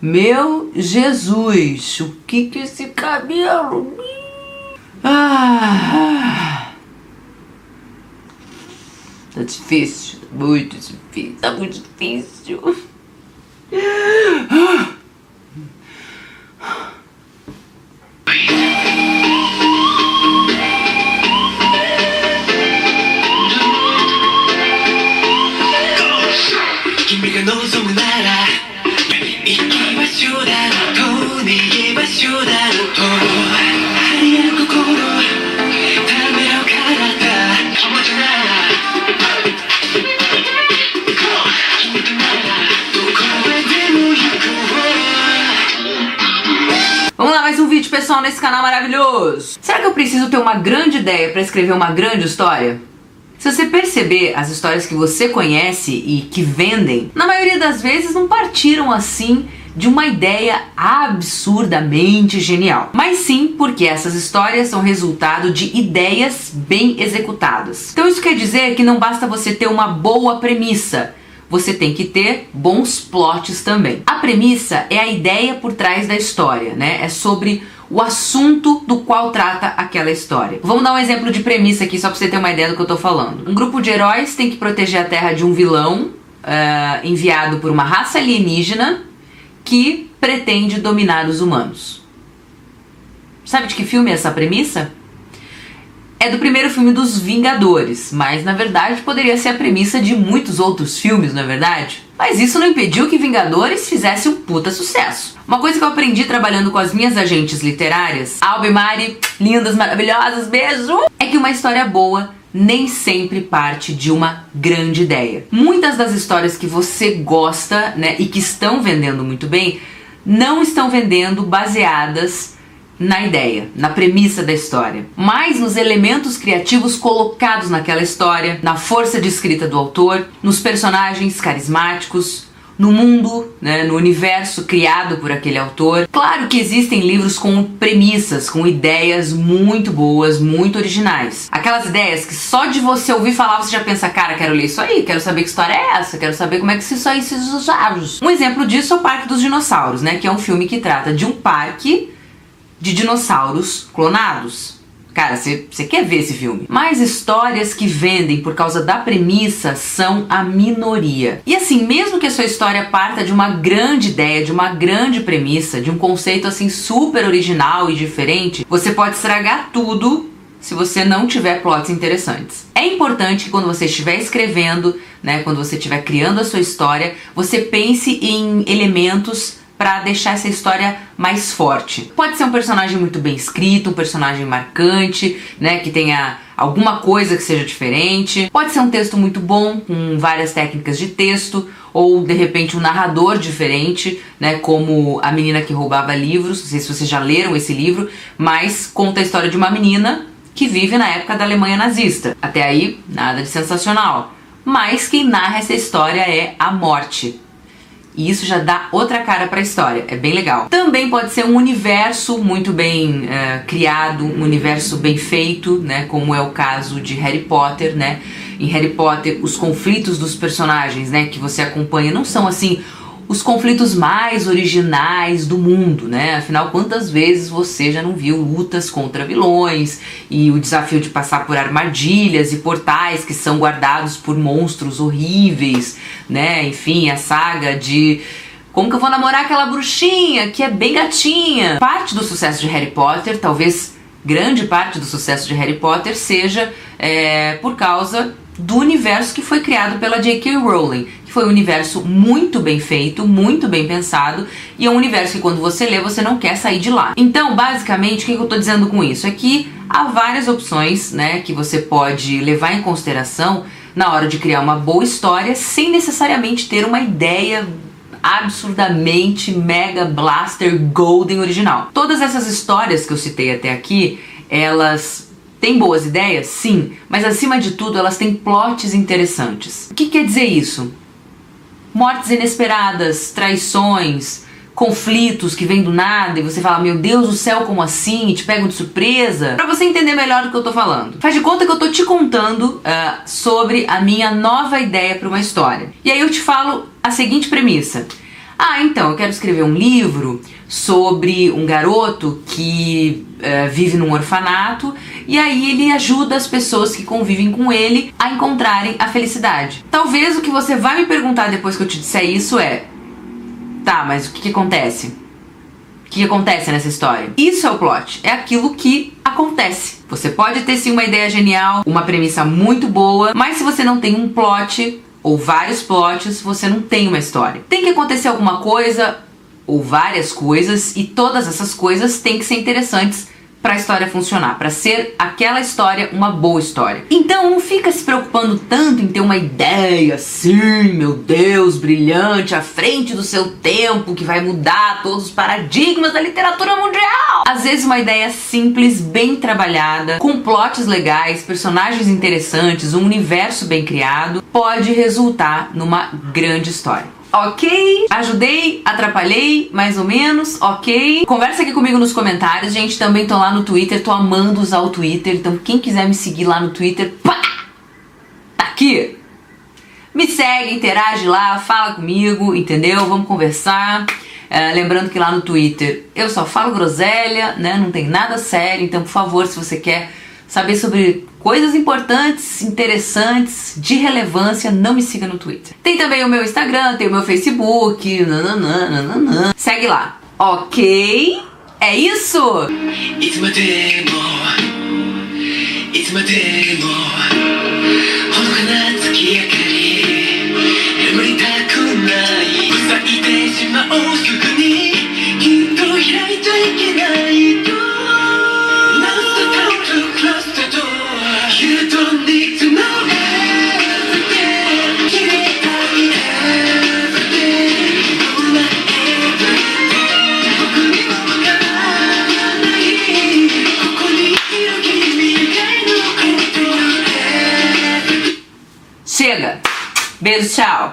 Meu Jesus, o que é esse cabelo? Ah, tá difícil, muito difícil, tá muito difícil. Vamos lá, mais um vídeo, pessoal, nesse canal maravilhoso. Será que eu preciso ter uma grande ideia para escrever uma grande história? Se você perceber, as histórias que você conhece e que vendem, na maioria das vezes não partiram assim de uma ideia absurdamente genial, mas sim porque essas histórias são resultado de ideias bem executadas. Então isso quer dizer que não basta você ter uma boa premissa, você tem que ter bons plots também. A premissa é a ideia por trás da história, né? É sobre o assunto do qual trata aquela história. Vamos dar um exemplo de premissa aqui só pra você ter uma ideia do que eu tô falando. Um grupo de heróis tem que proteger a Terra de um vilão enviado por uma raça alienígena que pretende dominar os humanos. Sabe de que filme é essa premissa? É do primeiro filme dos Vingadores, mas na verdade poderia ser a premissa de muitos outros filmes, não é verdade? Mas isso não impediu que Vingadores fizesse um puta sucesso. Uma coisa que eu aprendi trabalhando com as minhas agentes literárias, Alba e Mari, lindas, maravilhosas, beijo! É que uma história boa nem sempre parte de uma grande ideia. Muitas das histórias que você gosta, né, e que estão vendendo muito bem, não estão vendendo baseadas na ideia, na premissa da história, mas nos elementos criativos colocados naquela história, na força de escrita do autor, nos personagens carismáticos, no mundo, né, no universo criado por aquele autor. Claro que existem livros com premissas, com ideias muito boas, muito originais. Aquelas ideias que só de você ouvir falar você já pensa, cara, quero ler isso aí, quero saber que história é essa, quero saber como é que isso aí se usa. Um exemplo disso é o Parque dos Dinossauros, né, que é um filme que trata de um parque de dinossauros clonados. Cara, você quer ver esse filme? Mas histórias que vendem por causa da premissa são a minoria. E assim, mesmo que a sua história parta de uma grande ideia, de uma grande premissa, de um conceito assim super original e diferente, você pode estragar tudo se você não tiver plots interessantes. É importante que quando você estiver escrevendo, né, quando você estiver criando a sua história, você pense em elementos para deixar essa história mais forte. Pode ser um personagem muito bem escrito, um personagem marcante, né, que tenha alguma coisa que seja diferente. Pode ser um texto muito bom, com várias técnicas de texto, ou de repente um narrador diferente, né, como A Menina que Roubava Livros. Não sei se vocês já leram esse livro, mas conta a história de uma menina que vive na época da Alemanha nazista. Até aí, nada de sensacional. Mas quem narra essa história é a morte. E isso já dá outra cara para a história, é bem legal. Também pode ser um universo muito bem criado, um universo bem feito, né, como é o caso de Harry Potter, né? Em Harry Potter, os conflitos dos personagens, né, que você acompanha não são assim os conflitos mais originais do mundo, né? Afinal, quantas vezes você já não viu lutas contra vilões e o desafio de passar por armadilhas e portais que são guardados por monstros horríveis, né? Enfim, a saga de como que eu vou namorar aquela bruxinha que é bem gatinha. Parte do sucesso de Harry Potter, talvez grande parte do sucesso de Harry Potter seja por causa do universo que foi criado pela J.K. Rowling, que foi um universo muito bem feito, muito bem pensado, e é um universo que quando você lê, você não quer sair de lá. Então, basicamente, o que eu tô dizendo com isso? É que há várias opções, né, que você pode levar em consideração na hora de criar uma boa história, sem necessariamente ter uma ideia absurdamente mega blaster golden original. Todas essas histórias que eu citei até aqui, elas têm boas ideias? Sim, mas acima de tudo elas têm plots interessantes. O que quer dizer isso? Mortes inesperadas, traições, conflitos que vêm do nada e você fala, meu Deus do céu, como assim? E te pegam de surpresa. Pra você entender melhor do que eu tô falando, faz de conta que eu tô te contando sobre a minha nova ideia para uma história. E aí eu te falo a seguinte premissa. Ah, então, eu quero escrever um livro sobre um garoto que vive num orfanato e aí ele ajuda as pessoas que convivem com ele a encontrarem a felicidade. Talvez o que você vai me perguntar depois que eu te disser isso é: tá, mas o que acontece? O que acontece nessa história? Isso é o plot, é aquilo que acontece. Você pode ter sim uma ideia genial, uma premissa muito boa, mas se você não tem um plot ou vários plots, você não tem uma história. Tem que acontecer alguma coisa ou várias coisas e todas essas coisas têm que ser interessantes para a história funcionar, para ser aquela história uma boa história. Então não fica se preocupando tanto em ter uma ideia assim, meu Deus, brilhante, à frente do seu tempo, que vai mudar todos os paradigmas da literatura mundial. Às vezes uma ideia simples, bem trabalhada, com plots legais, personagens interessantes, um universo bem criado, pode resultar numa grande história. Ok? Ajudei? Atrapalhei? Mais ou menos? Ok? Conversa aqui comigo nos comentários, gente. Também tô lá no Twitter, tô amando usar o Twitter. Então quem quiser me seguir lá no Twitter, pá! Tá aqui! Me segue, interage lá, fala comigo, entendeu? Vamos conversar. Lembrando que lá no Twitter eu só falo groselha, né? Não tem nada sério. Então, por favor, se você quer saber sobre coisas importantes, interessantes, de relevância, não me siga no Twitter. Tem também o meu Instagram, tem o meu Facebook, nananana. Segue lá. Ok? É isso? Chega! Beijo, tchau!